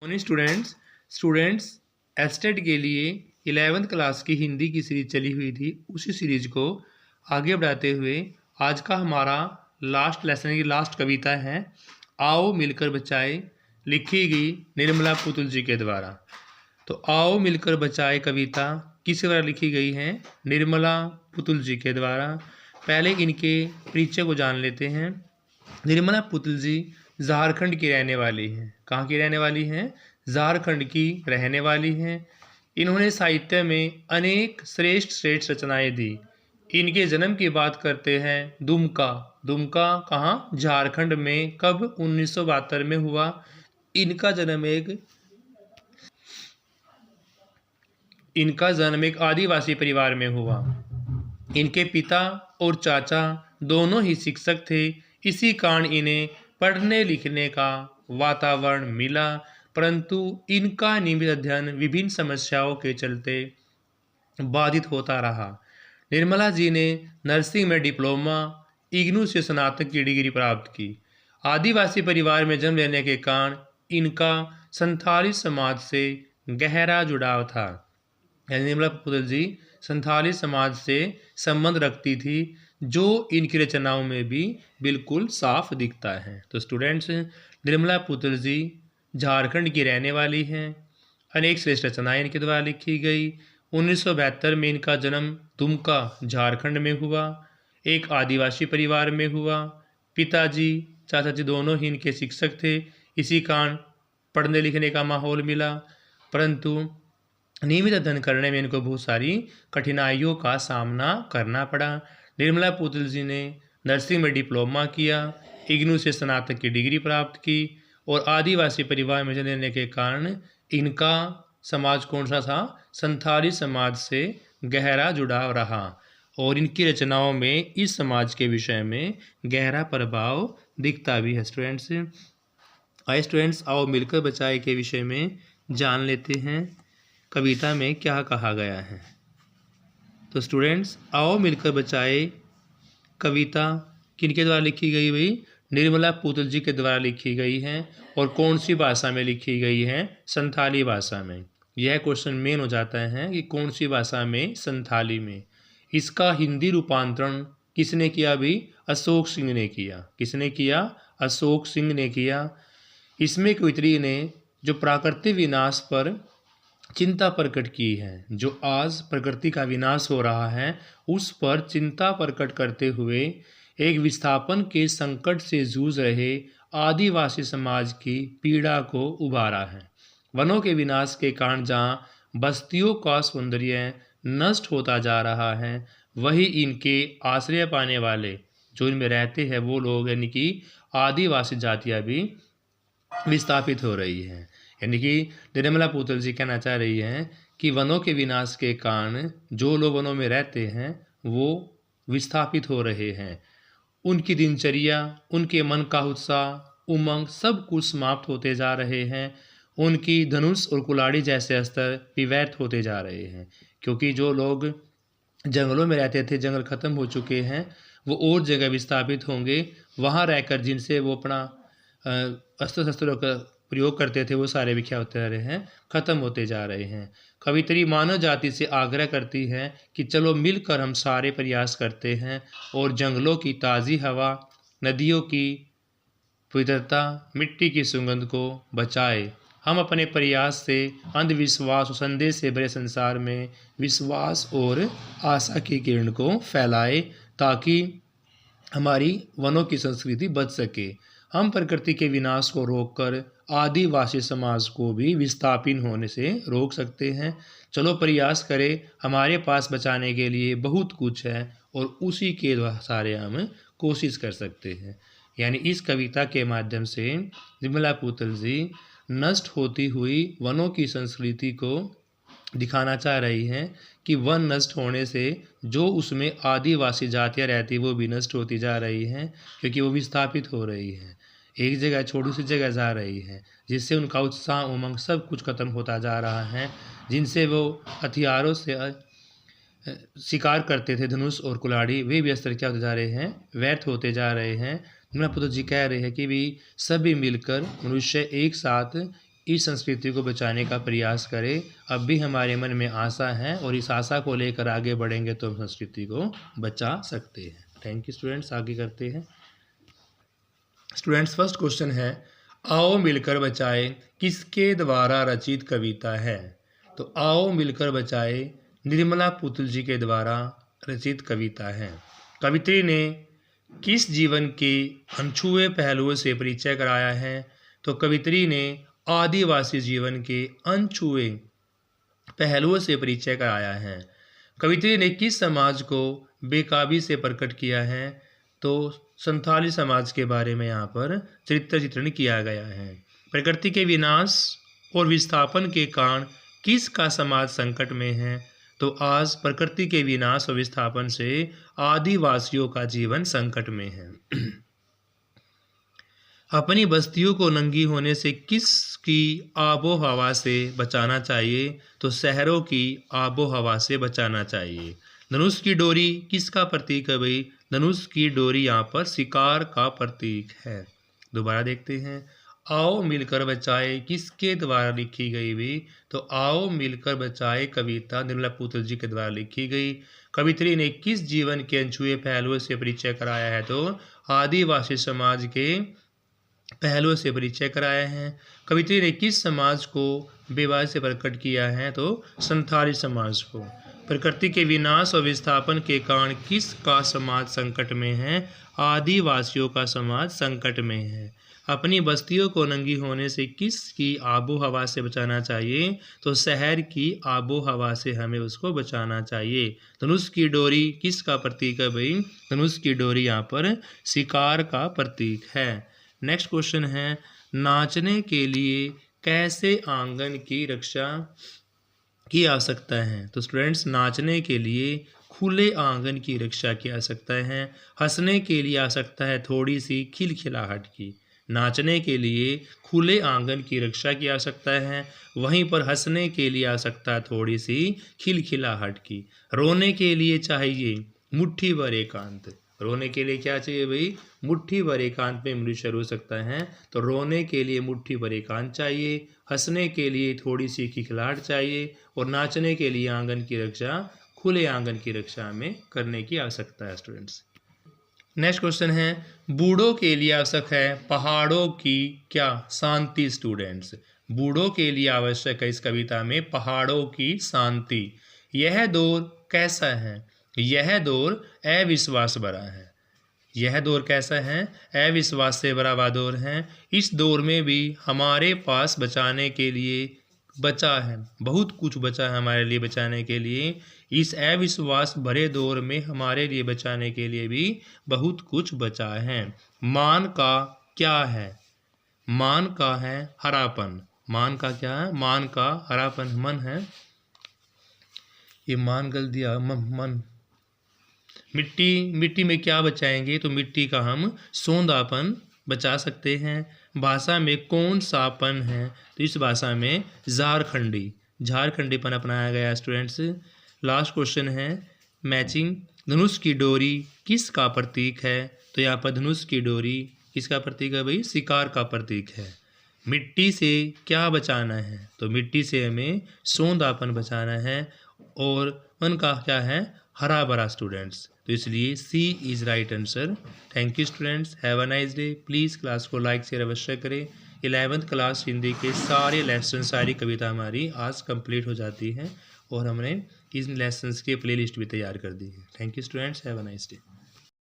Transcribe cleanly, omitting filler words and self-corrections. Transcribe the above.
Morning students estate के लिए 11th class की हिंदी की सीरीज चली हुई थी। उसी सीरीज को आगे बढ़ाते हुए आज का हमारा लास्ट लेसन की लास्ट कविता है आओ मिलकर बचाए, लिखी गई निर्मला पुतुल जी के द्वारा। तो आओ मिलकर बचाए कविता किस द्वारा लिखी गई है? निर्मला पुतुल जी के द्वारा। पहले इनके परिचय को जान लेते हैं। निर्मला पुतुल जी झारखंड की रहने वाली हैं। कहाँ की रहने वाली हैं? झारखंड की रहने वाली हैं। इन्होंने साहित्य में अनेक श्रेष्ठ रचनाएं दी। इनके जन्म की बात करते हैं। दुमका कहाँ? झारखंड में। कब? 1972 में हुआ। इनका जन्म एक आदिवासी परिवार में हुआ। इनके पिता और चाचा दोनों ही शिक्षक थे। इसी कारण इन्हें पढ़ने लिखने का वातावरण मिला, परंतु इनका नियमित अध्ययन विभिन्न समस्याओं के चलते बाधित होता रहा। निर्मला जी ने नर्सिंग में डिप्लोमा, इग्नू से स्नातक की डिग्री प्राप्त की। आदिवासी परिवार में जन्म लेने के कारण इनका संथाली समाज से गहरा जुड़ाव था। निर्मला पुतुल जी संथाली समाज से संबंध रखती थी, जो इनकी रचनाओं में भी बिल्कुल साफ दिखता है। तो स्टूडेंट्स, निर्मला पुतुल जी झारखंड की रहने वाली हैं। अनेक श्रेष्ठ रचनाएं इनके द्वारा लिखी गई। 1972 में इनका जन्म दुमका झारखंड में हुआ। एक आदिवासी परिवार में हुआ। पिताजी चाचा जी दोनों ही इनके शिक्षक थे। इसी कारण पढ़ने लिखने का माहौल मिला, परंतु नियमित अध्ययन करने में इनको बहुत सारी कठिनाइयों का सामना करना पड़ा। निर्मला पुतुल जी ने नर्सिंग में डिप्लोमा किया, इग्नू से स्नातक की डिग्री प्राप्त की और आदिवासी परिवार में जन्म लेने के कारण इनका समाज कौन सा था? संथाली समाज से गहरा जुड़ाव रहा और इनकी रचनाओं में इस समाज के विषय में गहरा प्रभाव दिखता भी है। स्टूडेंट्स आओ मिलकर बचाए के विषय में जान लेते हैं कविता में क्या कहा गया है। तो स्टूडेंट्स, आओ मिलकर बचाए कविता किनके द्वारा लिखी गई? भाई निर्मला पुतुल जी के द्वारा लिखी गई है। और कौन सी भाषा में लिखी गई है? संथाली भाषा में। यह क्वेश्चन मेन हो जाता है कि कौन सी भाषा में? संथाली में। इसका हिंदी रूपांतरण किसने किया भाई? अशोक सिंह ने किया। किसने किया? अशोक सिंह ने किया। इसमें कवित्री ने जो प्राकृतिक विनाश पर चिंता प्रकट की है, जो आज प्रकृति का विनाश हो रहा है उस पर चिंता प्रकट करते हुए एक विस्थापन के संकट से जूझ रहे आदिवासी समाज की पीड़ा को उभारा है। वनों के विनाश के कारण जहाँ बस्तियों का सौंदर्य नष्ट होता जा रहा है, वही इनके आश्रय पाने वाले जो इनमें रहते हैं वो लोग यानी कि आदिवासी जातियाँ भी विस्थापित हो रही हैं। यानी कि निर्मला पुतुल जी कहना चाह रही हैं कि वनों के विनाश के कारण जो लोग वनों में रहते हैं वो विस्थापित हो रहे हैं। उनकी दिनचर्या, उनके मन का उत्साह, उमंग सब कुछ समाप्त होते जा रहे हैं। उनकी धनुष और कुल्हाड़ी जैसे स्तर भी व्यर्थ होते जा रहे हैं, क्योंकि जो लोग जंगलों में रहते थे, जंगल खत्म हो चुके हैं, वो और जगह विस्थापित होंगे। वहाँ रहकर जिनसे वो अपना अस्त्र शस्त्रों का प्रयोग करते थे वो सारे भी क्या होते रहे हैं? खत्म होते जा रहे हैं। कवित्री मानव जाति से आग्रह करती है कि चलो मिलकर हम सारे प्रयास करते हैं और जंगलों की ताज़ी हवा, नदियों की पवित्रता, मिट्टी की सुगंध को बचाए। हम अपने प्रयास से अंधविश्वास और संदेह से भरे संसार में विश्वास और आशा की किरण को फैलाए, ताकि हमारी वनों की संस्कृति बच सके। हम प्रकृति के विनाश को रोककर आदिवासी समाज को भी विस्थापित होने से रोक सकते हैं। चलो प्रयास करें, हमारे पास बचाने के लिए बहुत कुछ है और उसी के सारे हम कोशिश कर सकते हैं। यानी इस कविता के माध्यम से निर्मला पुतुल जी नष्ट होती हुई वनों की संस्कृति को दिखाना चाह रही हैं कि वन नष्ट होने से जो उसमें आदिवासी जातियाँ रहती वो भी नष्ट होती जा रही हैं, क्योंकि वो विस्थापित हो रही हैं, एक जगह छोटी सी जगह जा रही है, जिससे उनका उत्साह उमंग सब कुछ खत्म होता जा रहा है। जिनसे वो हथियारों से शिकार करते थे, धनुष और कुल्हाड़ी, वे भी अस्त्र क्या होते जा रहे हैं? व्यर्थ होते जा रहे हैं। निर्मला पुतुल जी कह रहे हैं कि भी सभी मिलकर मनुष्य एक साथ इस संस्कृति को बचाने का प्रयास करें। अब भी हमारे मन में आशा है और इस आशा को लेकर आगे बढ़ेंगे तो हम संस्कृति को बचा सकते हैं। Thank you students. आगे करते हैं। स्टूडेंट्स फर्स्ट क्वेश्चन है, आओ मिलकर बचाए किसके द्वारा रचित कविता है? तो आओ मिलकर बचाए निर्मला पुतुल जी के द्वारा रचित कविता है। कवित्री ने किस जीवन के अनछुए पहलुओं से परिचय कराया है? तो कवित्री ने आदिवासी जीवन के अनछुए पहलुओं से परिचय कराया है। कवित्री ने किस समाज को बेकाबी से प्रकट किया है? तो संथाली समाज के बारे में यहाँ पर चरित्र चित्रण किया गया है। प्रकृति के विनाश और विस्थापन के कारण किसका समाज संकट में है? तो आज प्रकृति के विनाश और विस्थापन से आदिवासियों का जीवन संकट में है। अपनी बस्तियों को नंगी होने से किसकी आबो हवा से बचाना चाहिए? तो शहरों की आबो हवा से बचाना चाहिए। धनुष की डोरी किसका प्रतीक है भाई? धनुष की डोरी यहाँ पर शिकार का प्रतीक है। दोबारा देखते हैं। आओ मिलकर बचाए किसके द्वारा लिखी गई भी? तो आओ मिलकर बचाए कविता निर्मला पुतुल जी के द्वारा लिखी गई। कवित्री ने किस जीवन के अनछुए पहलुओं से परिचय कराया है? तो आदिवासी समाज के पहलुओं से परिचय कराया है। कवित्री ने किस समाज को बेवाई से प्रकट किया है? तो संथाली समाज को। प्रकृति के विनाश और विस्थापन के कारण किसका समाज संकट में है? आदिवासियों का समाज संकट में है। अपनी बस्तियों को नंगी होने से किसकी आबो हवा से बचाना चाहिए? तो शहर की आबो हवा से हमें उसको बचाना चाहिए। धनुष की डोरी किसका प्रतीक है भाई? धनुष की डोरी यहाँ पर शिकार का प्रतीक है। नेक्स्ट क्वेश्चन है, नाचने के लिए कैसे आंगन की रक्षा की आवश्यकता है? तो स्टूडेंट्स नाचने के लिए खुले आंगन की रक्षा की आवश्यकता है। हंसने के लिए आवश्यकता है थोड़ी सी खिलखिलाहट की। नाचने के लिए खुले आंगन की रक्षा की आवश्यकता है, वहीं पर हंसने के लिए आवश्यकता है थोड़ी सी खिलखिलाहट की। रोने के लिए चाहिए मुट्ठी भर एकांत। रोने के लिए क्या चाहिए भाई? मुट्ठी भर एकांत में मनुष्य रो सकता है, तो रोने के लिए मुट्ठी भर एकांत चाहिए। हंसने के लिए थोड़ी सी खिलखिलाहट चाहिए और नाचने के लिए आंगन की रक्षा खुले आंगन की रक्षा में करने की आवश्यकता है स्टूडेंट्स। नेक्स्ट क्वेश्चन है, बूढ़ों के लिए आवश्यक है पहाड़ों की क्या शांति? स्टूडेंट्स बूढ़ों के लिए आवश्यक है इस कविता में पहाड़ों की शांति। यह दौर कैसा है? यह दौर अविश्वास भरा है। यह दौर कैसा है? अविश्वास से भरा हुआ दौर है। इस दौर में भी हमारे पास बचाने के लिए बचा है, बहुत कुछ बचा है हमारे लिए बचाने के लिए। इस अविश्वास भरे दौर में हमारे लिए बचाने के लिए भी बहुत कुछ बचा है। मान का क्या है? मान का है हरापन। मान का क्या है? मान का हरापन मन है। ये मान गल दिया मन। मिट्टी में क्या बचाएंगे? तो मिट्टी का हम सौंधापन बचा सकते हैं। भाषा में कौन सापन है? तो इस भाषा में झारखंडीपन अपनाया गया स्टूडेंट्स। लास्ट क्वेश्चन है मैचिंग। धनुष की डोरी किसका प्रतीक है? तो यहाँ पर धनुष की डोरी किसका प्रतीक है भाई? शिकार का प्रतीक है। मिट्टी से क्या बचाना है? तो मिट्टी से हमें सौंधापन बचाना है और उनका क्या है? हरा भरा स्टूडेंट्स। तो इसलिए C is right answer. Thank you students, have a nice day. Please class को लाइक शेयर अवश्य करें। 11th क्लास हिंदी के सारे लेसन सारी कविता हमारी आज कंप्लीट हो जाती हैं और हमने इन लेसन्स की प्लेलिस्ट भी तैयार कर दी है। Thank you students, have a nice day.